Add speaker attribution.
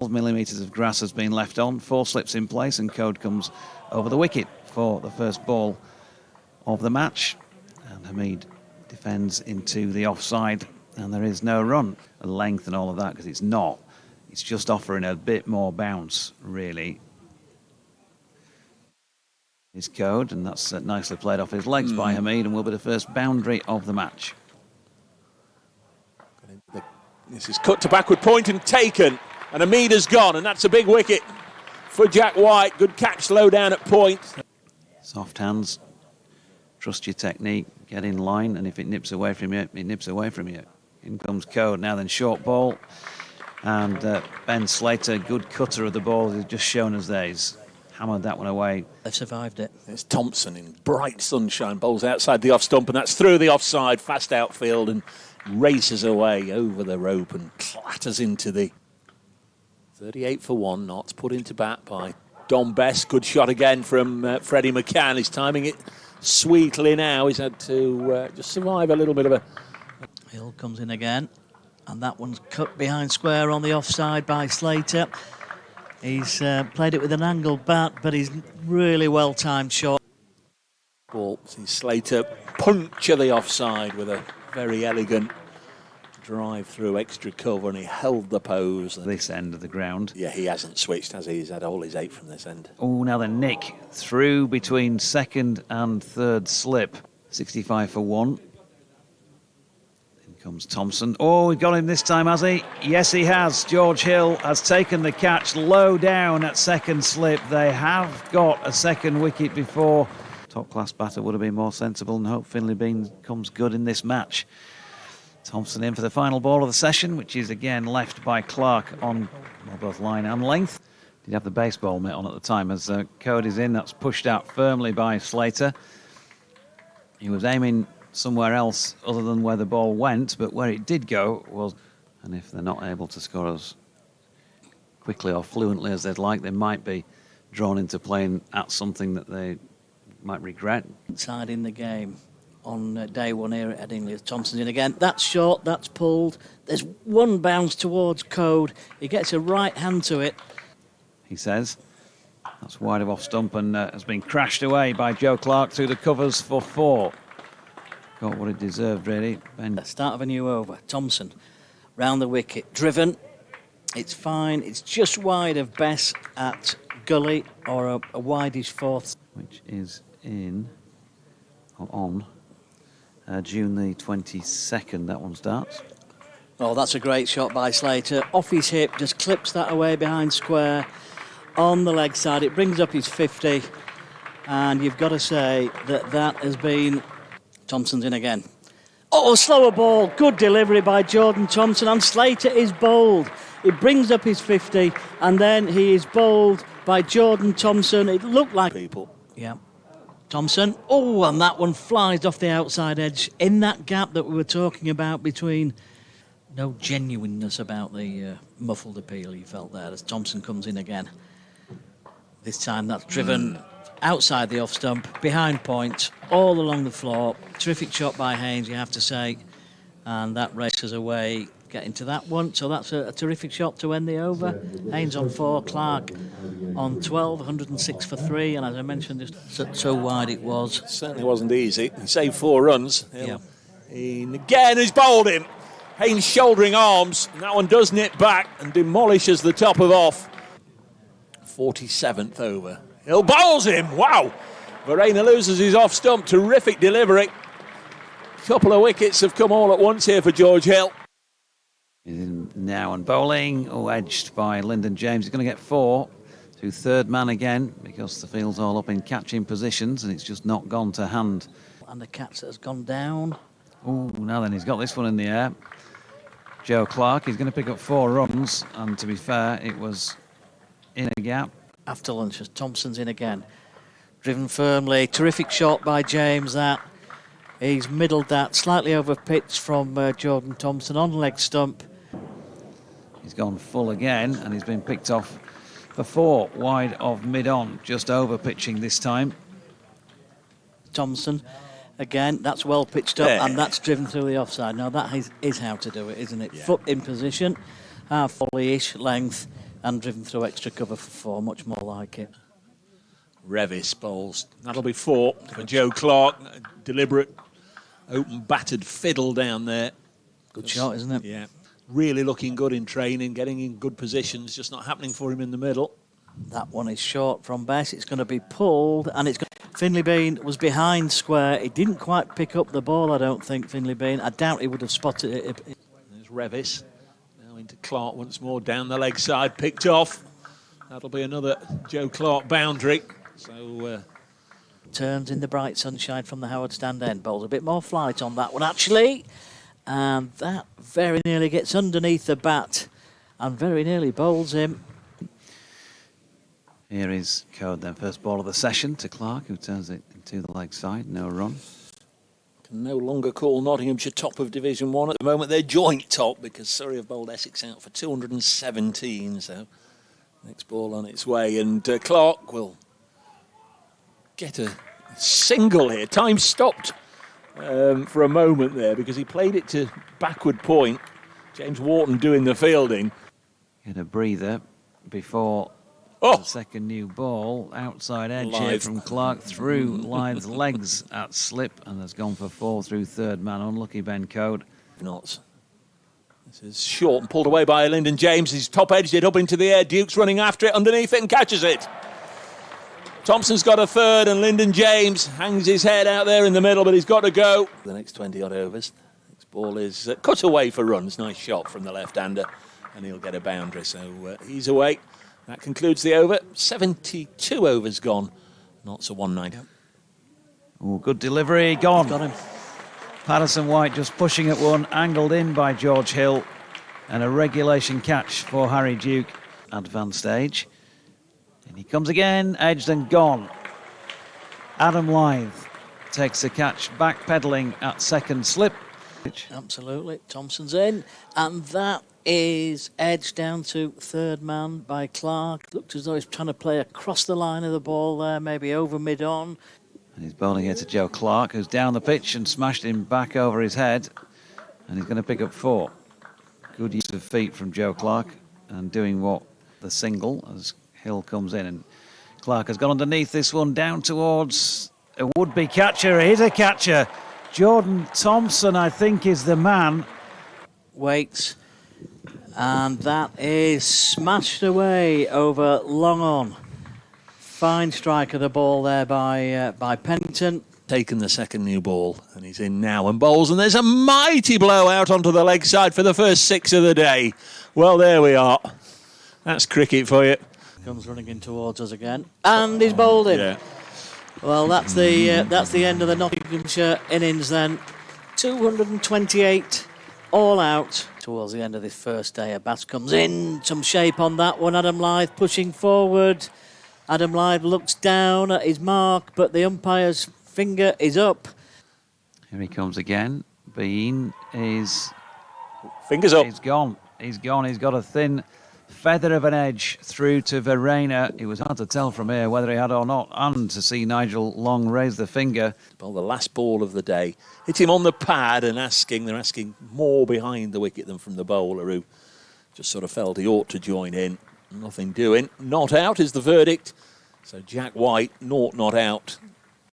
Speaker 1: 12mm of grass has been left on, 4 slips in place, and Code comes over the wicket for the first ball of the match. And Hamid defends into the offside, and there is no run. Length and all of that, because it's not. It's just offering a bit more bounce, really. His Code, and that's nicely played off his legs by Hamid, and will be the first boundary of the match.
Speaker 2: This is cut to backward point and taken. And Hamid has gone, and that's a big wicket for Jack White. Good catch low down at point.
Speaker 1: Soft hands, trust your technique, get in line, and if it nips away from you, it nips away from you. In comes Code, now then short ball. And Ben Slater, good cutter of the ball, has just shown us there. He's hammered that one away.
Speaker 3: They've survived it.
Speaker 2: There's Thompson in bright sunshine, bowls outside the off stump, and that's through the offside, fast outfield, and races away over the rope and clatters into the 38 for 1 knots, put into bat by Dom Best. Good shot again from Freddie McCann. He's timing it sweetly now. He's had to just survive a little bit of a...
Speaker 3: Hill comes in again, and that one's cut behind square on the offside by Slater. He's played it with an angled bat, but he's really well-timed shot.
Speaker 2: Ball, see Slater puncture the offside with a very elegant drive through extra cover, and he held the pose.
Speaker 1: This end of the ground.
Speaker 2: Yeah, he hasn't switched, has he? He's had all his 8 from this end.
Speaker 1: Oh, now then Nick through between second and third slip. 65 for 1. In comes Thompson. Oh, he got him this time, has he? Yes, he has. George Hill has taken the catch low down at second slip. They have got a second wicket before. Top-class batter would have been more sensible, and hope Finlay Bean comes good in this match. Thompson in for the final ball of the session, which is again left by Clark on both line and length. Did have the baseball mitt on at the time as Code is in. That's pushed out firmly by Slater. He was aiming somewhere else other than where the ball went, but where it did go was... And if they're not able to score as quickly or fluently as they'd like, they might be drawn into playing at something that they might regret.
Speaker 3: Inside in the game on day one here at Headingley. Thompson's in again. That's short, that's pulled. There's one bounce towards Code. He gets a right hand to it.
Speaker 1: He says. That's wide of off stump and has been crashed away by Joe Clark through the covers for 4. Got what it deserved, really. Ben.
Speaker 3: The start of a new over. Thompson round the wicket. Driven. It's fine. It's just wide of Bess at gully, or a wideish fourth.
Speaker 1: Which is in, or on, June the 22nd, that one starts.
Speaker 3: Oh, that's a great shot by Slater. Off his hip, just clips that away behind square on the leg side. It brings up his 50, and you've got to say that that has been... Thompson's in again. Oh, slower ball. Good delivery by Jordan Thompson, and Slater is bowled. It brings up his 50, and then he is bowled by Jordan Thompson. It looked like...
Speaker 2: People.
Speaker 3: Yeah. Thompson. Oh, and that one flies off the outside edge in that gap that we were talking about between... No genuineness about the muffled appeal you felt there as Thompson comes in again. This time that's driven outside the off stump, behind point, all along the floor. Terrific shot by Haynes, you have to say. And that races away, getting to that one. So that's a terrific shot to end the over. Haynes on 4, Clark on 12, 106 for 3. And as I mentioned, just so wide it was.
Speaker 2: Certainly wasn't easy. He saved 4 runs.
Speaker 3: Yeah.
Speaker 2: And again, he's bowled him. Haynes shouldering arms. And that one does nip back and demolishes the top of off. 47th over. Hill bowls him. Wow. Verena loses his off stump. Terrific delivery. Couple of wickets have come all at once here for George Hill.
Speaker 1: He's in now and bowling. Oh, edged by Lyndon James. He's going to get 4 to third man again because the field's all up in catching positions and it's just not gone to hand.
Speaker 3: And the catch that has gone down.
Speaker 1: Oh, now then, he's got this one in the air. Joe Clark, he's going to pick up 4 runs, and to be fair, it was in a gap.
Speaker 3: After lunch, as Thompson's in again. Driven firmly, terrific shot by James, that. He's middled that, slightly over pitch from Jordan Thompson on leg stump.
Speaker 1: He's gone full again, and he's been picked off for 4, wide of mid-on, just over pitching this time.
Speaker 3: Thompson. Again, that's well pitched up, and that's driven through the offside. Now, that is how to do it, isn't it? Yeah. Foot in position, half volley-ish length, and driven through extra cover for 4, much more like it.
Speaker 2: Revis bowls. That'll be 4 for Joe Clark. Deliberate, open, battered fiddle down there.
Speaker 3: Good shot, isn't it?
Speaker 2: Yeah. Really looking good in training, getting in good positions, just not happening for him in the middle.
Speaker 3: That one is short from Bess. It's going to be pulled, and it's Finley Bean was behind square. He didn't quite pick up the ball, I don't think, Finley Bean. I doubt he would have spotted it.
Speaker 2: There's Revis. Now into Clark once more, down the leg side, picked off. That'll be another Joe Clark boundary. So
Speaker 3: turns in the bright sunshine from the Howard stand end. Bowls a bit more flight on that one, actually. And that very nearly gets underneath the bat and very nearly bowls him.
Speaker 1: Here is Code then, first ball of the session to Clark, who turns it into the leg side, no run.
Speaker 2: Can no longer call Nottinghamshire top of Division 1 at the moment. They're joint top because Surrey have bowled Essex out for 217. So next ball on its way, and Clark will get a single here. Time stopped for a moment there because he played it to backward point. James Wharton doing the fielding.
Speaker 1: Get a breather before the second new ball. Outside edge here from Clark through Lythe's legs at slip, and has gone for 4 through third man. Unlucky Ben Code.
Speaker 2: Knots. This is short and pulled away by Lyndon James. He's top edged it up into the air. Duke's running after it underneath it and catches it. Thompson's got a third, and Lyndon James hangs his head out there in the middle, but he's got to go. The next 20-odd overs. Next ball is cut away for runs. Nice shot from the left-hander, and he'll get a boundary. So he's away. That concludes the over. 72 overs gone. Knots a 1-9.
Speaker 1: Oh, good delivery. Gone.
Speaker 3: Got him.
Speaker 1: Patterson White just pushing at one, angled in by George Hill, and a regulation catch for Harry Duke. Advanced stage. And he comes again, edged and gone. Adam Lythe takes a catch, backpedaling at second slip.
Speaker 3: Absolutely. Thompson's in, and that is edged down to third man by Clark. Looked as though he's trying to play across the line of the ball there, maybe over mid-on.
Speaker 1: And he's bowling here to Joe Clark, who's down the pitch and smashed him back over his head. And he's going to pick up 4. Good use of feet from Joe Clark, and doing what the single as Hill comes in, and Clark has gone underneath this one down towards a would-be catcher. Here's a catcher. Jordan Thompson, I think, is the man.
Speaker 3: Waits, and that is smashed away over long on. Fine strike of the ball there by Pennington.
Speaker 2: Taken the second new ball, and he's in now and bowls, and there's a mighty blow out onto the leg side for the first 6 of the day. Well, there we are. That's cricket for you.
Speaker 3: Comes running in towards us again, and he's bowled him.
Speaker 2: Yeah.
Speaker 3: Well, that's the end of the Nottinghamshire innings then. 228 all out towards the end of this first day. A bat comes in, some shape on that one. Adam Lythe pushing forward. Adam Lythe looks down at his mark, but the umpire's finger is up.
Speaker 1: Here he comes again. Bean is...
Speaker 2: Fingers up.
Speaker 1: He's gone. He's gone. He's got a thin feather of an edge through to Verena. It was hard to tell from here whether he had or not, and to see Nigel Long raise the finger.
Speaker 2: Well, the last ball of the day. Hit him on the pad, and they're asking more behind the wicket than from the bowler, who just sort of felt he ought to join in. Nothing doing. Not out is the verdict. So Jack White, not out.